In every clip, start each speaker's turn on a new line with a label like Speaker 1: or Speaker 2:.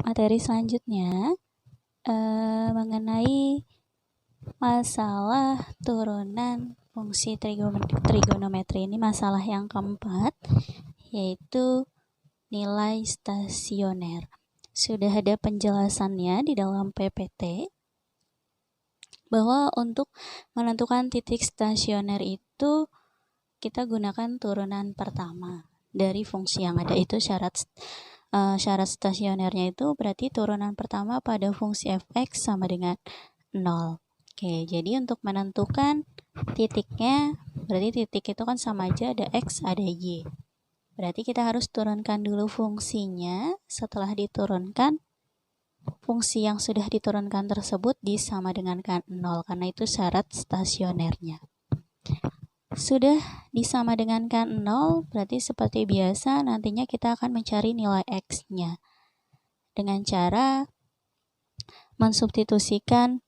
Speaker 1: Materi selanjutnya mengenai masalah turunan fungsi trigonometri. Ini masalah yang keempat, yaitu nilai stasioner. Sudah ada penjelasannya di dalam PPT bahwa untuk menentukan titik stasioner itu kita gunakan turunan pertama dari fungsi yang ada. Itu syarat stasionernya itu berarti turunan pertama pada fungsi fx sama dengan 0. Oke, jadi untuk menentukan titiknya, berarti titik itu kan sama aja ada x, ada y. Berarti kita harus turunkan dulu fungsinya. Setelah diturunkan, fungsi yang sudah diturunkan tersebut disama dengankan 0, karena itu syarat stasionernya. Sudah disama dengankan 0, berarti seperti biasa nantinya kita akan mencari nilai x-nya dengan cara mensubstitusikan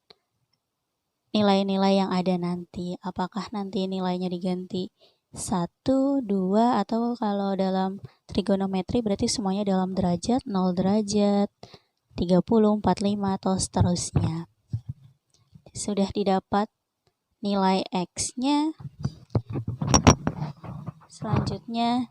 Speaker 1: nilai-nilai yang ada nanti. Apakah nanti nilainya diganti 1, 2, atau kalau dalam trigonometri berarti semuanya dalam derajat, 0 derajat, 30, 45, atau seterusnya. Sudah didapat nilai x-nya, selanjutnya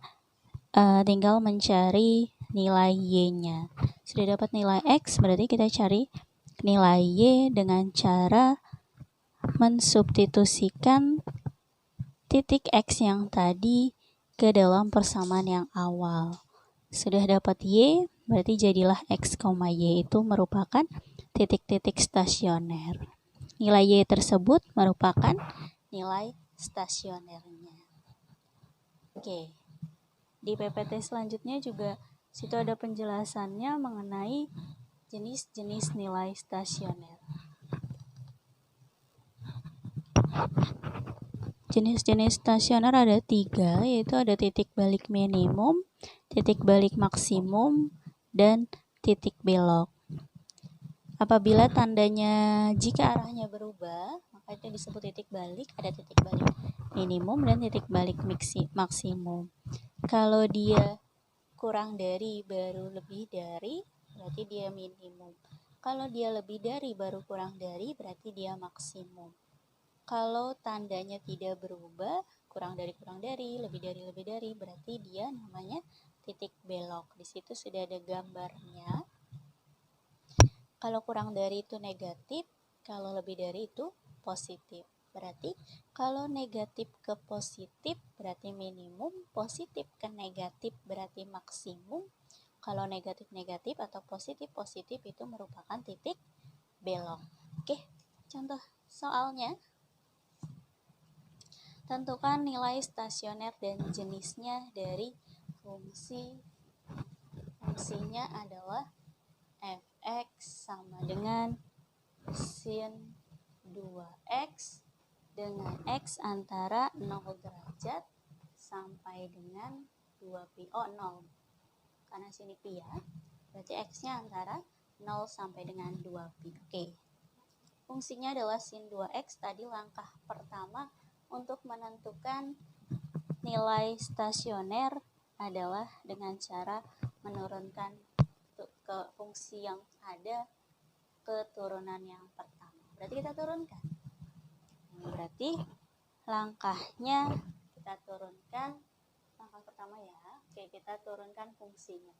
Speaker 1: tinggal mencari nilai y-nya. Sudah dapat nilai x, berarti kita cari nilai y dengan cara mensubstitusikan titik x yang tadi ke dalam persamaan yang awal. Sudah dapat y, berarti jadilah x, y itu merupakan titik-titik stasioner. Nilai y tersebut merupakan nilai stasionernya. Oke. Di PPT selanjutnya juga situ ada penjelasannya mengenai jenis-jenis nilai stasioner. Jenis-jenis stasioner ada 3, yaitu ada titik balik minimum, titik balik maksimum, dan titik belok. Apabila tandanya jika arahnya berubah, maka itu disebut titik balik. Ada titik balik minimum dan titik balik maksimum. Kalau dia kurang dari baru lebih dari, berarti dia minimum. Kalau dia lebih dari baru kurang dari, berarti dia maksimum. Kalau tandanya tidak berubah, kurang dari, lebih dari, berarti dia namanya titik belok. Di situ sudah ada gambarnya. Kalau kurang dari itu negatif, kalau lebih dari itu positif. Berarti kalau negatif ke positif berarti minimum, positif ke negatif berarti maksimum. Kalau negatif-negatif atau positif-positif itu merupakan titik belok. Oke, contoh soalnya. Tentukan nilai stasioner dan jenisnya dari fungsinya adalah fx sama dengan sin 2x dengan x antara 0 derajat sampai dengan 2pi. 0. Karena sini pi ya. Berarti x-nya antara 0 sampai dengan 2pi. Oke. Fungsinya adalah sin 2x. Tadi langkah pertama untuk menentukan nilai stasioner adalah dengan cara menurunkan ke fungsi yang ada ke turunan yang pertama. Berarti kita turunkan. Berarti langkahnya kita turunkan. Langkah pertama ya. Oke, kita turunkan fungsinya.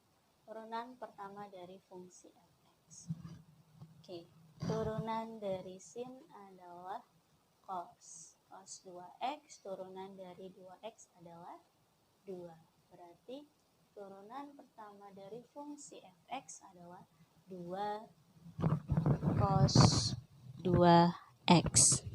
Speaker 1: Turunan pertama dari fungsi fx. Oke, turunan dari sin adalah cos 2x, turunan dari 2x adalah 2. Berarti turunan pertama dari fungsi fx adalah 2 cos 2x.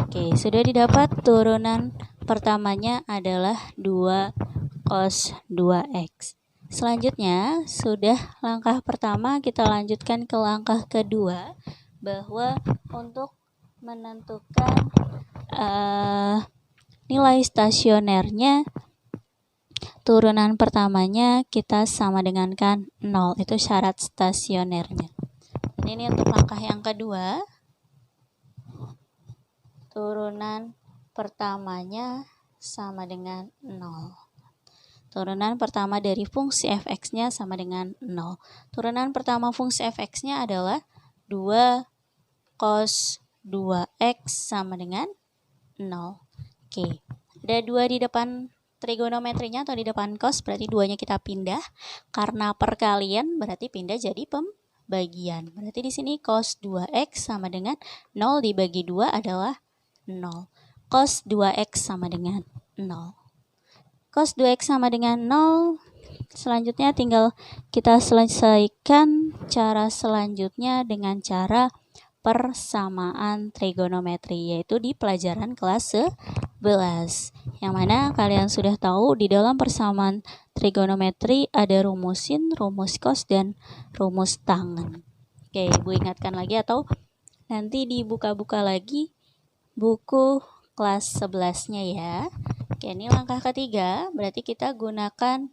Speaker 1: Oke, sudah didapat turunan pertamanya adalah 2 cos 2x. Selanjutnya, sudah langkah pertama, kita lanjutkan ke langkah kedua, bahwa untuk menentukan nilai stasionernya, turunan pertamanya kita sama dengankan 0. Itu syarat stasionernya. Ini untuk langkah yang kedua. Turunan pertamanya sama dengan 0. Turunan pertama dari fungsi fx-nya sama dengan 0. Turunan pertama fungsi fx-nya adalah 2 cos 2x sama dengan 0. Oke, ada 2 di depan trigonometrinya atau di depan cos, berarti 2-nya kita pindah. Karena perkalian berarti pindah jadi pembagian. Berarti di sini cos 2x sama dengan 0 dibagi 2 adalah 0. Cos 2x sama dengan 0. Cos 2x sama dengan 0. Selanjutnya tinggal kita selesaikan cara selanjutnya dengan cara persamaan trigonometri, yaitu di pelajaran kelas 11. Yang mana kalian sudah tahu di dalam persamaan trigonometri ada rumus sin, rumus cos, dan rumus tangen. Oke, Ibu ingatkan lagi atau nanti dibuka-buka lagi buku kelas 11-nya ya. Oke, ini langkah ketiga, berarti kita gunakan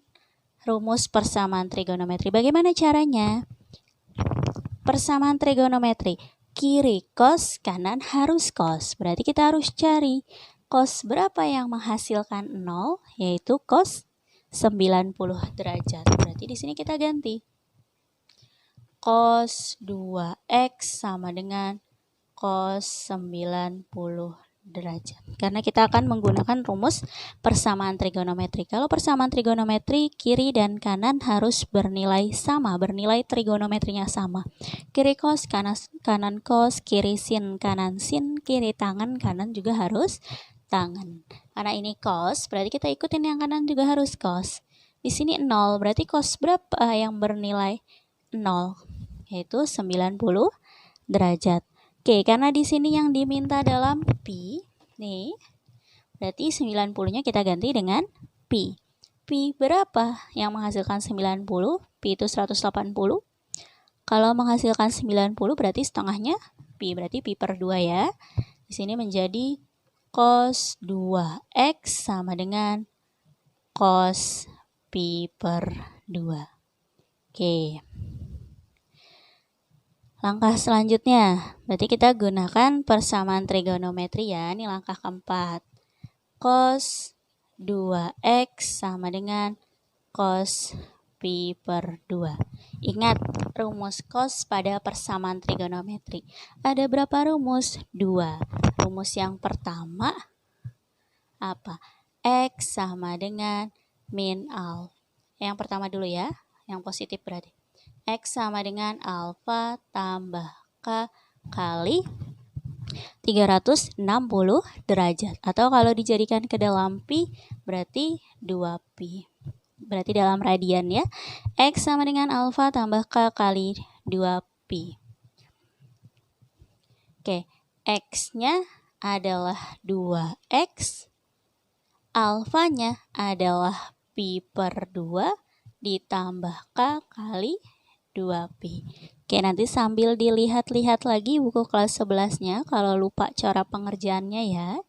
Speaker 1: rumus persamaan trigonometri. Bagaimana caranya? Persamaan trigonometri, kiri cos, kanan harus cos. Berarti kita harus cari cos berapa yang menghasilkan 0, yaitu cos 90 derajat. Berarti di sini kita ganti. Cos 2x sama dengan cos 90 derajat. Karena kita akan menggunakan rumus persamaan trigonometri. Kalau persamaan trigonometri, kiri dan kanan harus bernilai sama, bernilai trigonometrinya sama. Kiri cos, kanan cos, kiri sin, kanan sin, kiri tangen, kanan juga harus tangen. Karena ini cos, berarti kita ikutin yang kanan juga harus cos. Di sini 0, berarti cos berapa yang bernilai 0? Yaitu 90 derajat. Oke, karena di sini yang diminta dalam pi, nih, berarti 90-nya kita ganti dengan pi. Pi berapa yang menghasilkan 90? Pi itu 180. Kalau menghasilkan 90 berarti setengahnya pi, berarti pi per 2 ya. Di sini menjadi cos 2x sama dengan cos pi per 2. Oke. Langkah selanjutnya, berarti kita gunakan persamaan trigonometri ya. Ini langkah keempat. Cos 2x sama dengan cos pi per 2. Ingat rumus cos pada persamaan trigonometri. Ada berapa rumus? 2. Rumus yang pertama apa? X sama dengan min alfa. Yang pertama dulu ya, yang positif berarti. X sama dengan alfa tambah K kali 360 derajat. Atau kalau dijadikan ke dalam pi, berarti 2pi. Berarti dalam radian ya. X sama dengan alfa tambah K kali 2pi. Oke, X-nya adalah 2X. Alfanya adalah pi per 2 ditambah K kali 2pi. Oke, nanti sambil dilihat-lihat lagi buku kelas 11-nya kalau lupa cara pengerjaannya ya.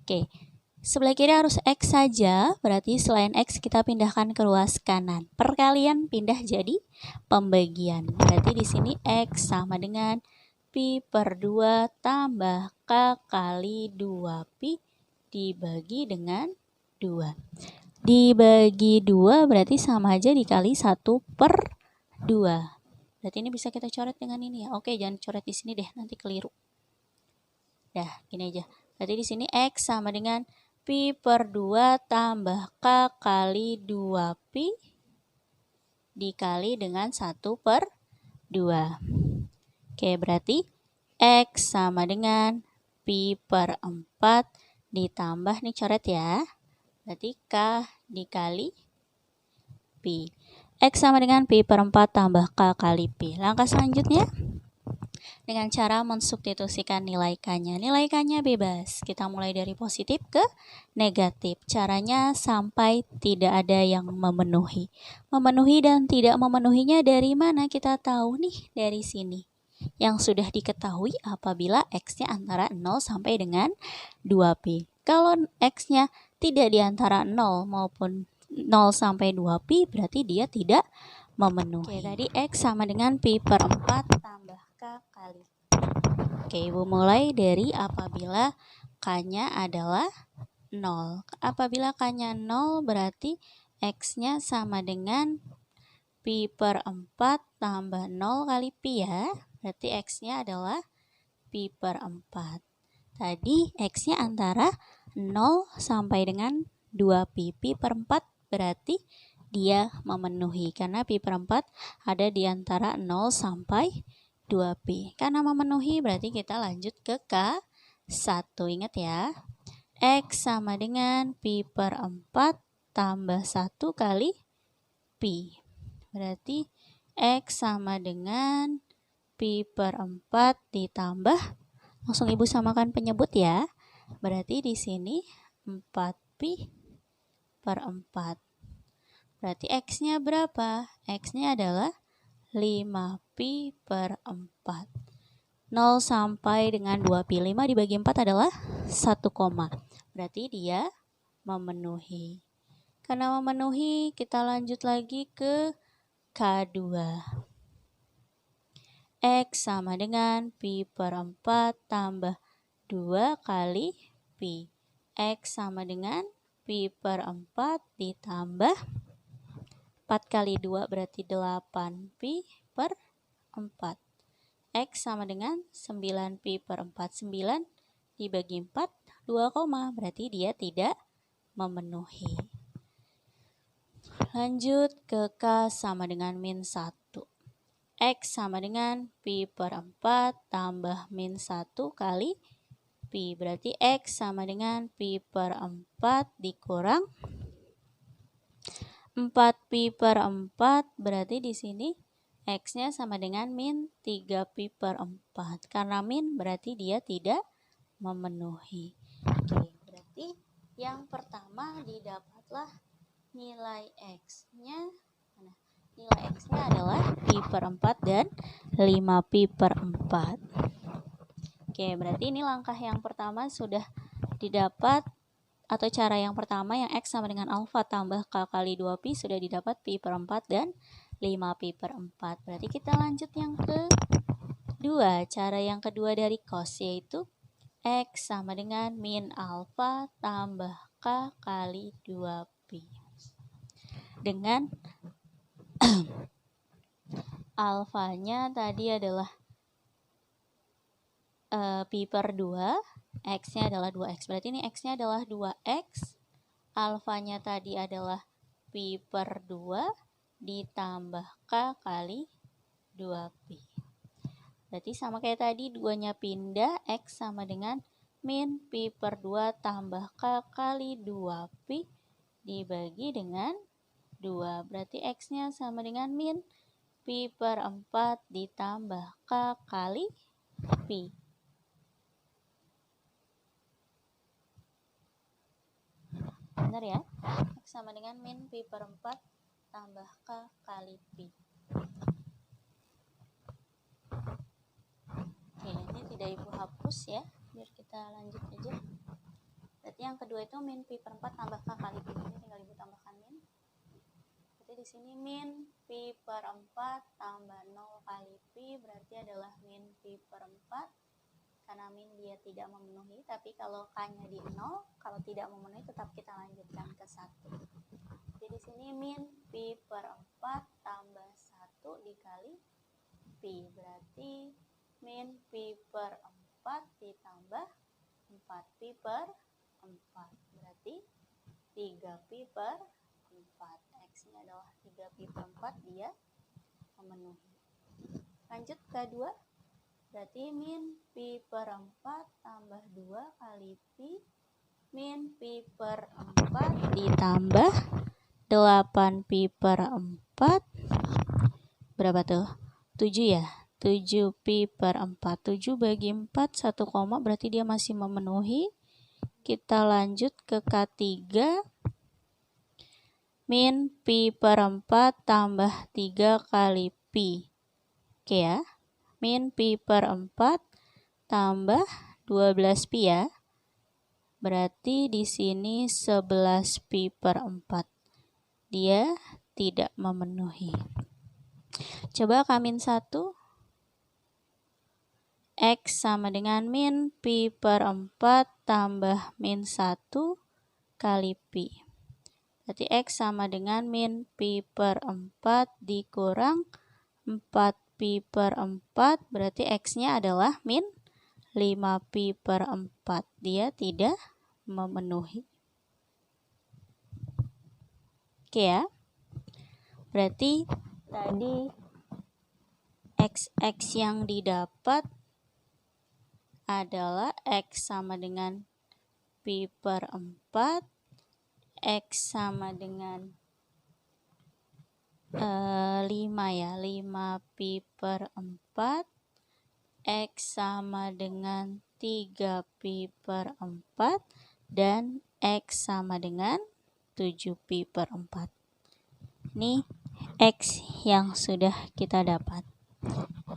Speaker 1: Oke, sebelah kiri harus X saja, berarti selain X kita pindahkan ke ruas kanan. Perkalian pindah jadi pembagian. Berarti di sini X sama dengan pi per 2 tambah K kali 2pi dibagi dengan 2. Dibagi 2 berarti sama aja dikali 1 per 2. Berarti ini bisa kita coret dengan ini ya. Oke, jangan coret di sini deh, nanti keliru. Dah, gini aja. Berarti di sini X sama dengan pi per 2 tambah K kali 2pi dikali dengan 1 per 2. Oke, berarti X sama dengan pi per 4 ditambah, nih coret ya. Berarti K dikali pi. X sama dengan pi per 4 tambah K kali pi. Langkah selanjutnya, dengan cara mensubstitusikan nilai K-nya. Nilai K-nya bebas. Kita mulai dari positif ke negatif. Caranya sampai tidak ada yang memenuhi. Memenuhi dan tidak memenuhinya dari mana kita tahu nih? Dari sini. Yang sudah diketahui apabila X-nya antara 0 sampai dengan 2pi. Kalau X-nya tidak di antara 0 maupun 0 sampai 2pi, berarti dia tidak memenuhi. Oke, tadi X sama dengan pi per 4 tambah K kali. Oke, Ibu mulai dari apabila K-nya adalah 0. Apabila K-nya 0 berarti X-nya sama dengan pi per 4 tambah 0 kali pi ya. Berarti X-nya adalah pi per 4. Tadi X-nya antara 0 sampai dengan 2 pi. Pi per 4 berarti dia memenuhi. Karena pi per 4 ada di antara 0 sampai 2 pi. Karena memenuhi berarti kita lanjut ke K1. Ingat ya. X sama dengan pi per 4 tambah 1 kali pi. Berarti X sama dengan pi per 4 ditambah, langsung Ibu samakan penyebut ya. Berarti di sini 4 pi per 4. Berarti X-nya berapa? X-nya adalah 5 pi per 4. 0 sampai dengan 2 pi. 5 dibagi 4 adalah 1 koma. Berarti dia memenuhi. Karena memenuhi, kita lanjut lagi ke K2. X sama dengan pi per 4 tambah 2 kali pi. X sama dengan pi per 4 ditambah 4 kali 2 berarti 8 pi per 4. X sama dengan 9 pi per 4. 9 dibagi 4, 2 koma. Berarti dia tidak memenuhi. Lanjut ke K sama dengan min 1. X sama dengan pi per 4 tambah min 1 kali pi. Berarti X sama dengan pi per 4 dikurang 4 pi per 4. Berarti di sini X-nya sama dengan min 3 pi per 4. Karena min berarti dia tidak memenuhi. Oke, berarti yang pertama didapatlah nilai X-nya. Nilai X-nya adalah pi per 4 dan 5 pi per 4. Oke, berarti ini langkah yang pertama sudah didapat, atau cara yang pertama yang X sama dengan alfa tambah K kali 2 pi sudah didapat pi per 4 dan 5 pi per 4. Berarti kita lanjut yang kedua. Cara yang kedua dari cos, yaitu X sama dengan min alfa tambah K kali 2 pi. Dengan alfanya tadi adalah pi per 2, X-nya adalah 2X. Berarti ini X-nya adalah 2X, alfanya tadi adalah pi per 2 ditambah K kali 2 pi. Berarti sama kayak tadi, 2-nya pindah, X sama dengan min pi per 2 tambah K kali 2 pi dibagi dengan 2. Berarti X-nya sama dengan min pi per 4 ditambah K kali pi. Benar ya? X sama dengan min pi per 4 tambah K kali pi. Oke, ini tidak Ibu hapus ya, biar kita lanjut aja. Berarti yang kedua itu min pi per 4 tambah K kali pi. Ini tinggal Ibu tambahkan min. Berarti di sini min pi per 4 tambah 0 kali pi berarti adalah min pi per 4. Karena min dia tidak memenuhi, tapi kalau K-nya di 0, kalau tidak memenuhi tetap kita lanjutkan ke 1. Jadi di sini min pi per 4 tambah 1 dikali pi. Berarti min pi per 4 ditambah 4 pi per 4. Berarti 3 pi per 4. X-nya adalah 3 pi per 4, dia memenuhi. Lanjut ke 2. Berarti min pi per 4 tambah 2 kali pi. Min pi per 4 ditambah 8 pi per 4. Berapa tuh? 7 ya? 7 pi per 4. 7 bagi 4, 1 koma, berarti dia masih memenuhi. Kita lanjut ke K3. Min pi per 4 tambah 3 kali pi. Oke ya. Min pi per 4 tambah 12 pi ya. Berarti di sini 11 pi per 4. Dia tidak memenuhi. Coba K-1. X sama dengan min pi per 4 tambah min 1 kali pi. Berarti X sama dengan min pi per 4 dikurang 4 pi per 4. Berarti X-nya adalah min 5 pi per 4. Dia tidak memenuhi. Oke ya. Berarti tadi XX yang didapat adalah X sama dengan pi per 4, X sama dengan 5 ya, 5 pi per 4, X sama dengan 3 pi per 4, dan X sama dengan 7 pi per 4. Ini X yang sudah kita dapat.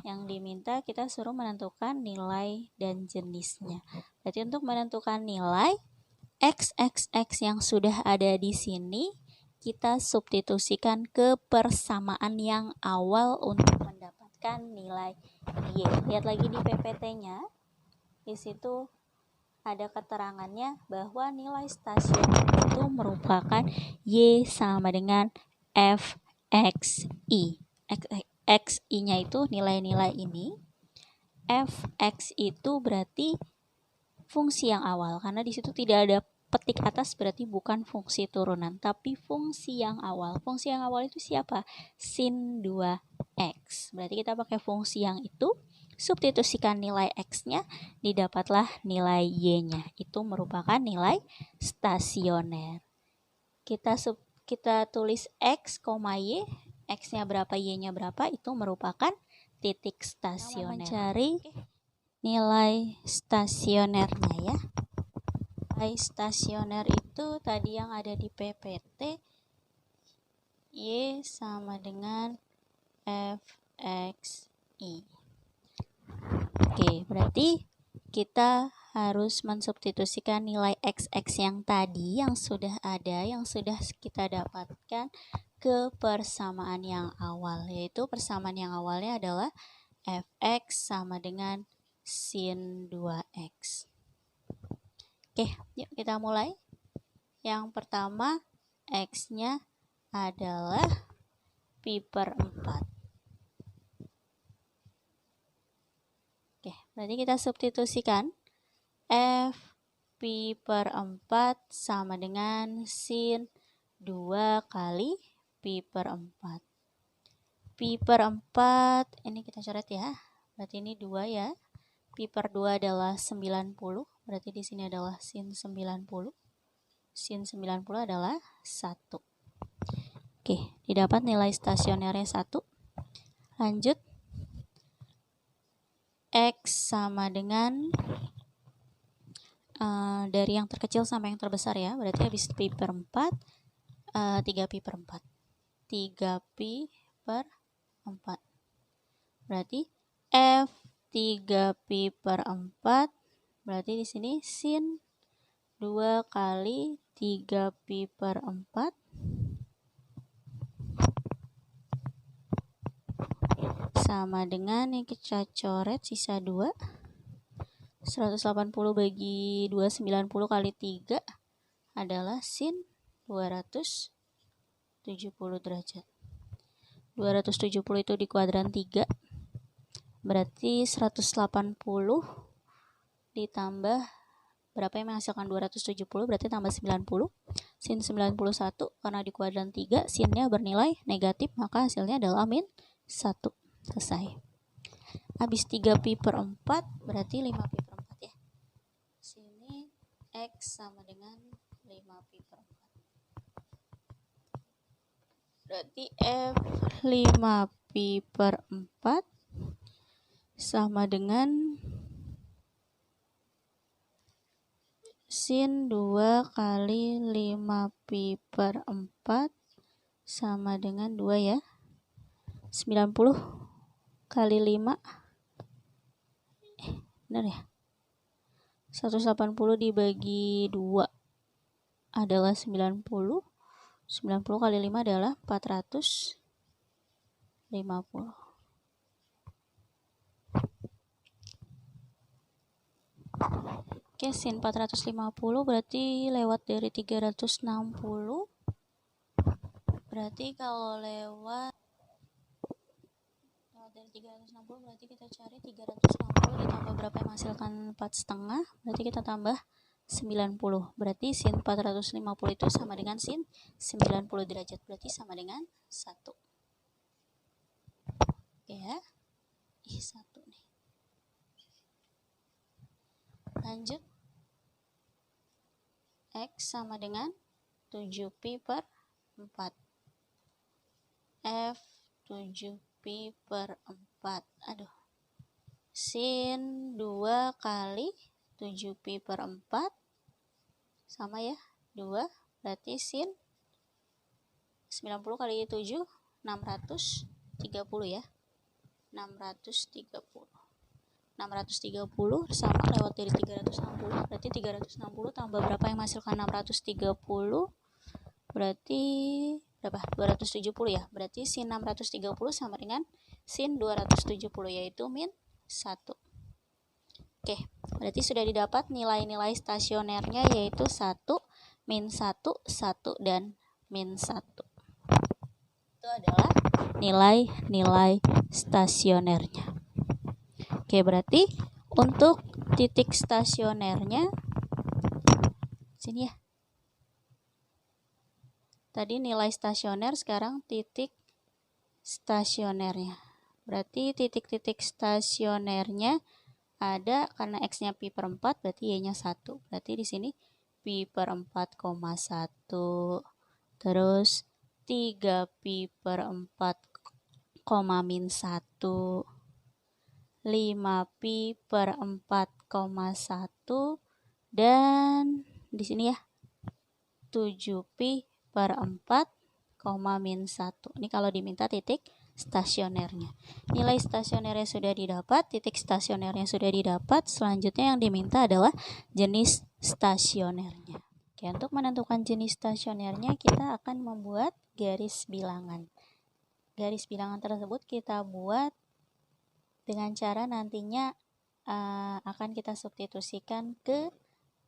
Speaker 1: Yang diminta kita suruh menentukan nilai dan jenisnya. Berarti untuk menentukan nilai X yang sudah ada di sini, kita substitusikan ke persamaan yang awal untuk mendapatkan nilai Y. Lihat lagi di PPT-nya. Di situ ada keterangannya bahwa nilai stasioner itu merupakan Y sama dengan Fxi. Xi-nya itu nilai-nilai ini. Fx itu berarti fungsi yang awal, karena di situ tidak ada petik atas, berarti bukan fungsi turunan, tapi fungsi yang awal. Fungsi yang awal itu siapa? Sin 2x. Berarti kita pakai fungsi yang itu, substitusikan nilai x-nya, didapatlah nilai y-nya. Itu merupakan nilai stasioner. Kita tulis x, y, x-nya berapa, y-nya berapa, itu merupakan titik stasioner. Mencari nilai stasionernya ya. Nilai stasioner itu tadi yang ada di PPT, Y sama dengan Fxi. Oke, berarti kita harus mensubstitusikan nilai XX yang tadi, yang sudah ada, yang sudah kita dapatkan, ke persamaan yang awal, yaitu persamaan yang awalnya adalah Fx sama dengan sin 2x. Oke, yuk kita mulai. Yang pertama, X-nya adalah pi per 4. Oke, berarti kita substitusikan F pi per 4 sama dengan sin 2 kali pi per 4. Pi per 4, ini kita coret ya. Berarti ini 2 ya. Pi per 2 adalah 90. Berarti di sini adalah sin 90. Sin 90 adalah 1. Oke, didapat nilai stasionernya 1. Lanjut. X sama dengan dari yang terkecil sampai yang terbesar ya. Berarti habis pi per 4, 3 pi per 4. 3 pi per 4. Berarti F 3 pi per 4, berarti di sini sin 2 kali 3 pi per 4 sama dengan yang kita coret sisa 2. 180 bagi 290 kali 3 adalah sin 270 derajat. 270 itu di kuadran 3. Berarti 180 ditambah berapa yang menghasilkan 270, berarti tambah 90. Sin 91, karena di kuadran 3 sinnya bernilai negatif, maka hasilnya adalah min 1. Selesai. Habis 3 pi per 4 berarti 5 pi per 4 ya. Sini X sama dengan 5 pi per 4. Berarti F 5 pi per 4 sama dengan sin 2 kali 5 pi per 4 sama dengan 2 ya. 90 kali 5. Benar ya? 180 dibagi 2 adalah 90. 90 kali 5 adalah 450. Oke, sin 450 berarti lewat dari 360. Berarti kalau lewat dari 360 berarti kita cari 360 ditambah berapa yang menghasilkan 4,5, berarti kita tambah 90. Berarti sin 450 itu sama dengan sin 90 derajat, berarti sama dengan 1. Oke ya. 1 nih. Lanjut. X sama dengan 7pi per 4. F 7pi per 4. Aduh. Sin 2 kali 7pi per 4 sama ya 2, berarti sin 90 kali 7 630 ya, 630 sama lewat dari 360, berarti 360 tambah berapa yang menghasilkan 630, berarti berapa, 270 ya, berarti sin 630 sama dengan sin 270 yaitu min 1. Oke, berarti sudah didapat nilai-nilai stasionernya yaitu 1, min 1, 1, dan min 1. Itu adalah nilai-nilai stasionernya. Oke, berarti untuk titik stasionernya sini ya. Tadi nilai stasioner, sekarang titik stasionernya. Berarti titik-titik stasionernya ada karena X-nya pi per 4, berarti Y-nya 1. Berarti di sini pi per 4,1. Terus 3 pi per 4, min 1. 5 pi per 4,1. Dan di sini ya 7 pi per 4, min 1. Ini kalau diminta titik stasionernya. Nilai stasionernya sudah didapat, titik stasionernya sudah didapat. Selanjutnya yang diminta adalah jenis stasionernya. Oke, untuk menentukan jenis stasionernya kita akan membuat garis bilangan. Garis bilangan tersebut kita buat dengan cara nantinya akan kita substitusikan ke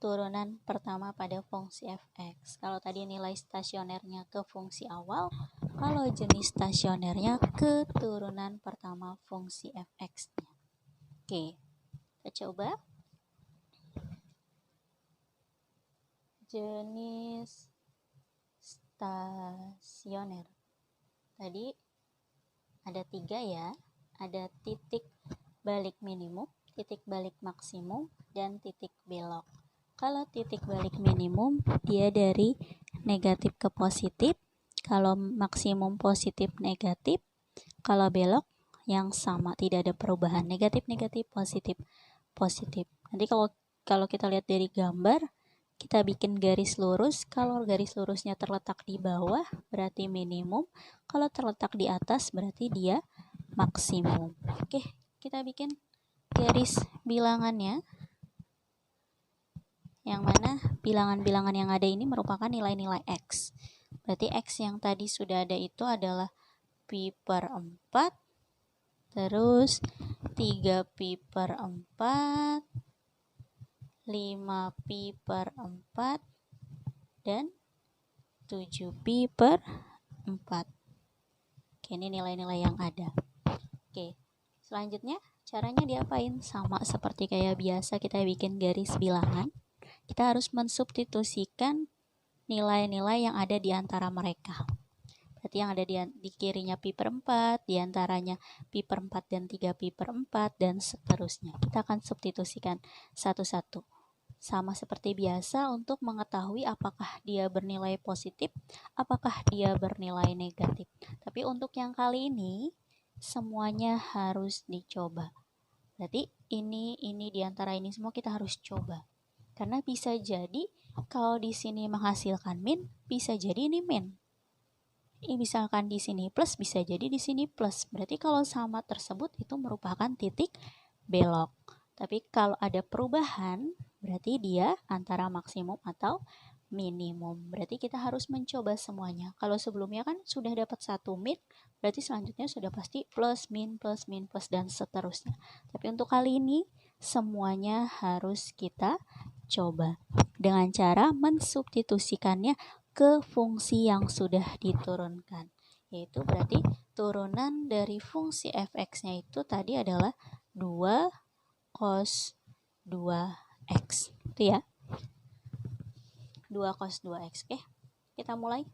Speaker 1: turunan pertama pada fungsi fx. Kalau tadi nilai stasionernya ke fungsi awal, kalau jenis stasionernya ke turunan pertama fungsi fx-nya. Oke, kita coba. Jenis stasioner. Tadi ada 3 ya. Ada titik balik minimum, titik balik maksimum, dan titik belok. Kalau titik balik minimum dia dari negatif ke positif, kalau maksimum positif negatif, kalau belok yang sama, tidak ada perubahan, negatif negatif positif positif. Nanti kalau kita lihat dari gambar, kita bikin garis lurus. Kalau garis lurusnya terletak di bawah berarti minimum, kalau terletak di atas berarti dia maksimum. Oke, kita bikin garis bilangannya. Yang mana bilangan-bilangan yang ada ini merupakan nilai-nilai X. Berarti X yang tadi sudah ada itu adalah pi per 4, terus 3 pi per 4, 5 pi per 4, dan 7 pi per 4. Oke, ini nilai-nilai yang ada. Oke, selanjutnya caranya diapain? Sama seperti kayak biasa kita bikin garis bilangan. Kita harus mensubstitusikan nilai-nilai yang ada di antara mereka. Berarti yang ada di kirinya pi per 4, di antaranya pi per 4 dan 3 pi per 4, dan seterusnya. Kita akan substitusikan satu-satu. Sama seperti biasa untuk mengetahui apakah dia bernilai positif, apakah dia bernilai negatif. Tapi untuk yang kali ini, semuanya harus dicoba. Berarti ini di antara ini semua kita harus coba. Karena bisa jadi kalau di sini menghasilkan min, bisa jadi ini min. Ini misalkan di sini plus, bisa jadi di sini plus. Berarti kalau sama tersebut itu merupakan titik belok. Tapi kalau ada perubahan, berarti dia antara maksimum atau minimum. Berarti kita harus mencoba semuanya. Kalau sebelumnya kan sudah dapat 1 min, berarti selanjutnya sudah pasti plus, min, dan seterusnya. Tapi untuk kali ini, semuanya harus kita coba dengan cara mensubstitusikannya ke fungsi yang sudah diturunkan. Yaitu berarti turunan dari fungsi fx-nya itu tadi adalah 2 cos 2x. Itu ya. 2 cos 2x. Oke, kita mulai.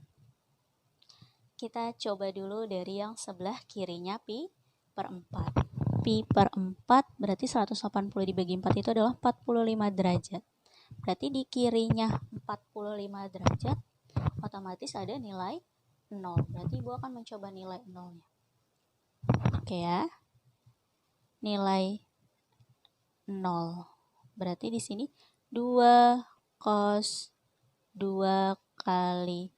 Speaker 1: Kita coba dulu dari yang sebelah kirinya pi per 4. Pi per 4 berarti 180 dibagi 4 itu adalah 45 derajat. Berarti di kirinya 45 derajat otomatis ada nilai 0. Berarti Ibu akan mencoba nilai 0-nya. Oke ya. Nilai 0. Berarti di sini 2 cos 2 kali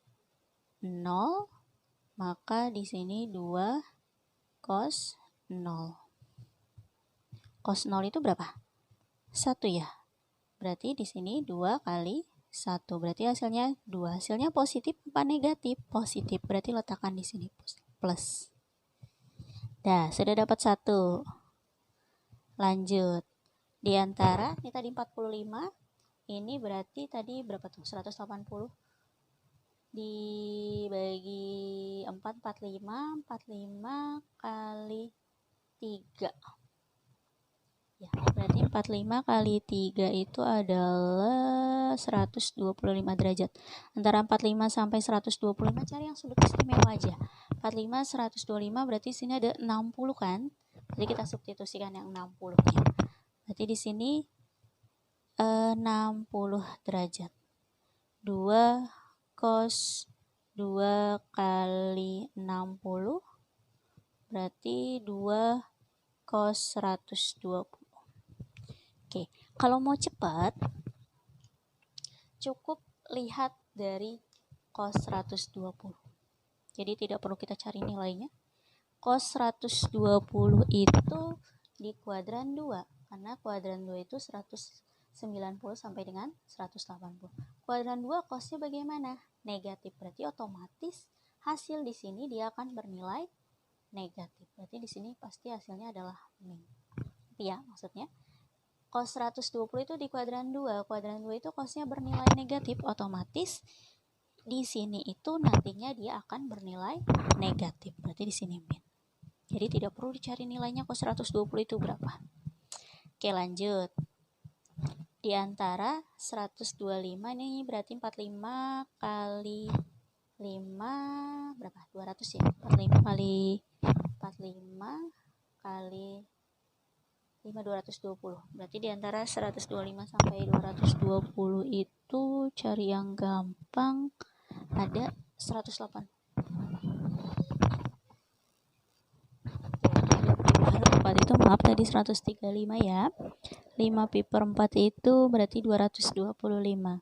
Speaker 1: 0, maka di sini 2 cos 0. Cos 0 itu berapa? 1 ya. Berarti di sini 2 kali 1. Berarti hasilnya 2. Hasilnya positif apa negatif? Positif. Berarti letakkan di sini plus. Dah, sudah dapat 1. Lanjut. Di antara ini tadi 45, ini berarti tadi berapa tuh? 180 dibagi 4, 45 kali 3. Ya, berarti 45 kali 3 itu adalah 125 derajat. Antara 45 sampai 125 cari yang sudut istimewa aja. 45 125 berarti sini ada 60 kan? Jadi kita substitusikan yang 60-nya. Berarti di sini 60 derajat. 2 cos 2 kali 60 berarti 2 cos 120. Oke, kalau mau cepat cukup lihat dari cos 120. Jadi tidak perlu kita cari nilainya. Cos 120 itu di kuadran 2 karena kuadran 2 itu 190 sampai dengan 180. Kuadran 2 cosnya bagaimana? Negatif. Berarti otomatis hasil di sini dia akan bernilai negatif. Berarti di sini pasti hasilnya adalah min. Ya, maksudnya cos 120 itu di kuadran 2. Kuadran 2 itu cosnya bernilai negatif. Otomatis di sini itu nantinya dia akan bernilai negatif. Berarti di sini min. Jadi tidak perlu dicari nilainya cos 120 itu berapa. Oke, lanjut. Di antara 125 ini berarti 45 kali 5 berapa? 200 ya. 45 kali 5 220. Berarti di antara 125 sampai 220 itu cari yang gampang ada 108. Itu maaf tadi 135 ya. 5 pi per 4 itu berarti 225.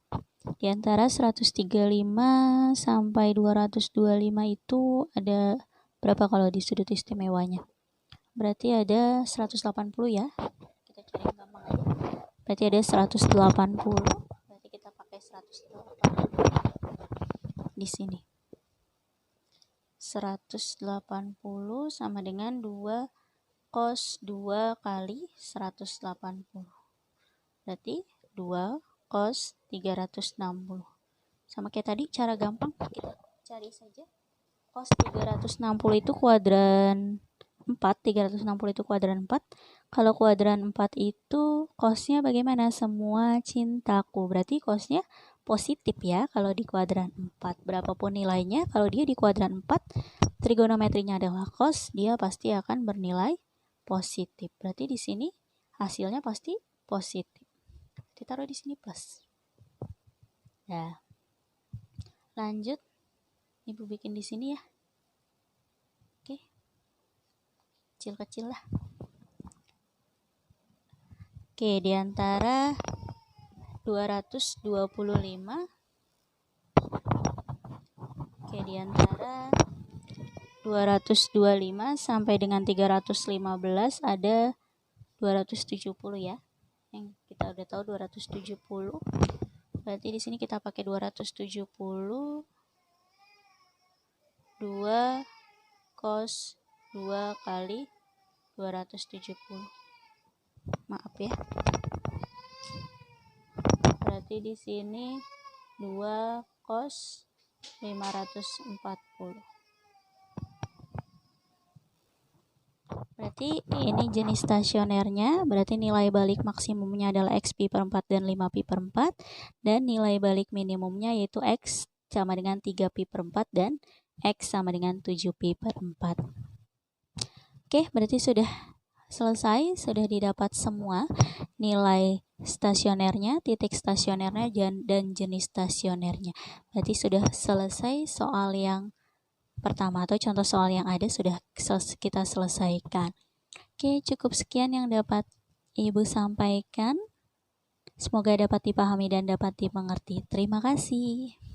Speaker 1: Di antara 135 sampai 225 itu ada berapa kalau di sudut istimewanya? Berarti ada 180 ya. Kita cari yang gampang aja. Berarti ada 180. Berarti kita pakai 180 di sini. 180 sama dengan 2 cos 2 kali 180. Berarti 2 cos 360. Sama kayak tadi, cara gampang kita cari saja. Cos 360 itu kuadran 4, 360 itu kuadran 4. Kalau kuadran 4 itu cosnya bagaimana? Semua cintaku. Berarti cosnya positif ya kalau di kuadran 4. Berapapun nilainya, kalau dia di kuadran 4, trigonometrinya adalah cos, dia pasti akan bernilai positif. Berarti di sini hasilnya pasti positif. Ditaruh di sini plus. Nah, lanjut. Ibu bikin di sini ya. Oke. Kecil-kecil lah. Oke, di antara 225. Oke, di antara 225 sampai dengan 315 ada 270 ya. Yang kita udah tahu 270. Berarti di sini kita pakai 270. 2 cos 2 kali 270. Maaf ya. Berarti di sini 2 cos 540. Berarti ini jenis stasionernya, berarti nilai balik maksimumnya adalah X pi per 4 dan 5 pi per 4, dan nilai balik minimumnya yaitu X sama dengan 3 pi per 4 dan X sama dengan 7 pi per 4. Oke, berarti sudah selesai, sudah didapat semua nilai stasionernya, titik stasionernya, dan jenis stasionernya. Berarti sudah selesai soal yang pertama atau contoh soal yang ada sudah kita selesaikan. Oke, cukup sekian yang dapat Ibu sampaikan. Semoga dapat dipahami dan dapat dimengerti. Terima kasih.